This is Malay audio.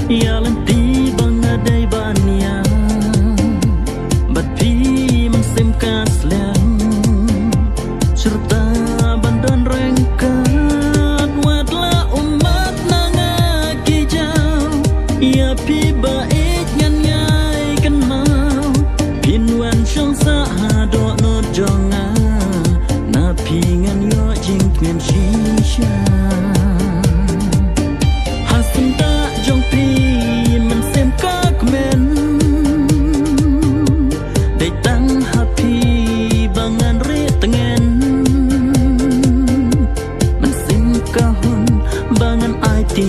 Ya lenti bangadai bania Bati mensimkan seliang Serta bandan rengkat Wadlah umat nangaki jauh Ya pi baik nyan nyai kenal Pinwan syong sahadok not jonga Na pingan yo jing ngan shisha Hasim tak jong pi bangan ai ti